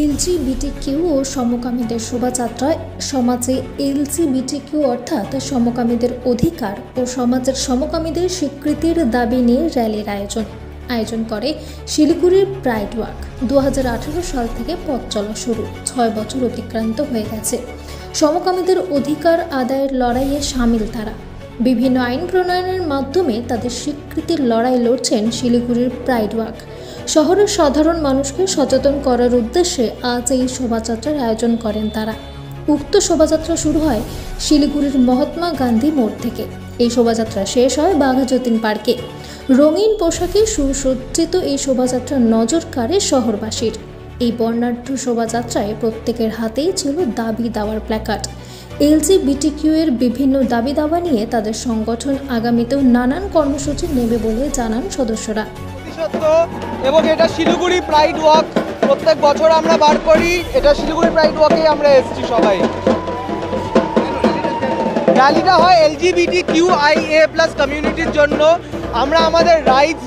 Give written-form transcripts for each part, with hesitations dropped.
LGBTQ ও সমকামীদের শোভাযাত্রায় সমাজে LGBTQ অর্থাৎ সমকামীদের অধিকার ও সমাজের সমকামীদের স্বীকৃতির দাবি নিয়ে র্যালির আয়োজন করে শিলিগুড়ির প্রাইড ওয়াক। 2018 সাল থেকে পথ চলা শুরু, 6 বছর অতিক্রান্ত হয়ে গেছে। সমকামীদের অধিকার আদায়ের লড়াইয়ে সামিল তারা। বিভিন্ন আইন প্রণয়নের মাধ্যমে তাদের স্বীকৃতির লড়াই লড়ছেন শিলিগুড়ির প্রাইড ওয়াক। শহরের সাধারণ মানুষকে সচেতন করার উদ্দেশ্যে আজ এই শোভাযাত্রার আয়োজন করেন তারা। উক্ত শোভাযাত্রা শুরু হয় শিলিগুড়ির মহাত্মা গান্ধী মোড় থেকে। এই শোভাযাত্রা শেষ হয় বাঘাযতীন পার্কে। রঙিন পোশাকে সুসজ্জিত এই শোভাযাত্রার নজর কাড়ে শহরবাসীর। এই বর্ণাঢ্য শোভাযাত্রায় প্রত্যেকের হাতেই ছিল দাবি দাওয়ার প্ল্যাকার্ড। এলজিবিটিকিউ এর বিভিন্ন দাবি দাওয়া নিয়ে তাদের সংগঠন আগামীতেও নানান কর্মসূচি নেবে বলে জানান সদস্যরা। এবং এটা শিলিগুড়ি প্রাইড ওয়াক প্রত্যেক বছর আমরা বার করি। এটা শিলিগুড়ি প্রাইড ওয়াকে আমরা এসেছি সবাই। র্যালিটা হয় LGBTQIA+ কমিউনিটির জন্য। আমরা আমাদের রাইটস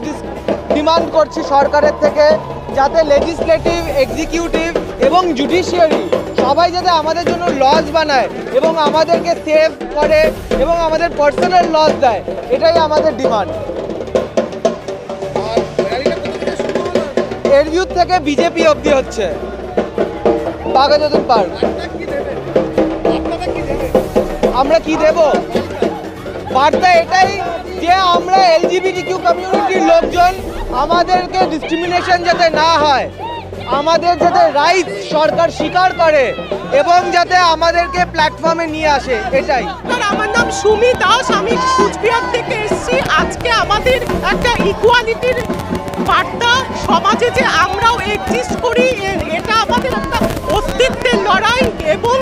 ডিমান্ড করছি সরকারের থেকে, যাতে লেজিসলেটিভ, এক্সিকিউটিভ এবং জুডিশিয়ারি সবাই যাতে আমাদের জন্য লজ বানায় এবং আমাদেরকে সেভ করে এবং আমাদের পার্সোনাল লজ দেয়, এটাই আমাদের ডিমান্ড। এরভিউ থেকে বিজেপি অবধি হচ্ছে বাঘাযতীন পার্ক। আমরা কি দেব বার্তা? এটাই যে আমরা এলজিবিটিকিউ কমিউনিটির লোকজন, আমাদেরকে ডিসক্রিমিনেশন যাতে না হয়, আমাদের যাতে রাইটস সরকার স্বীকার করে এবং যাতে আমাদেরকে প্ল্যাটফর্মে নিয়ে আসে, এটাই। আমার নাম সুমি দাস, আমি কুচবিহার থেকে এসেছি। আজকে আমাদের একটা ইকুয়ালিটির বার্তা, সমাজে যে আমরাও এক্সিস্ট করি, এটা আমাদের একটা অস্তিত্বের লড়াই এবং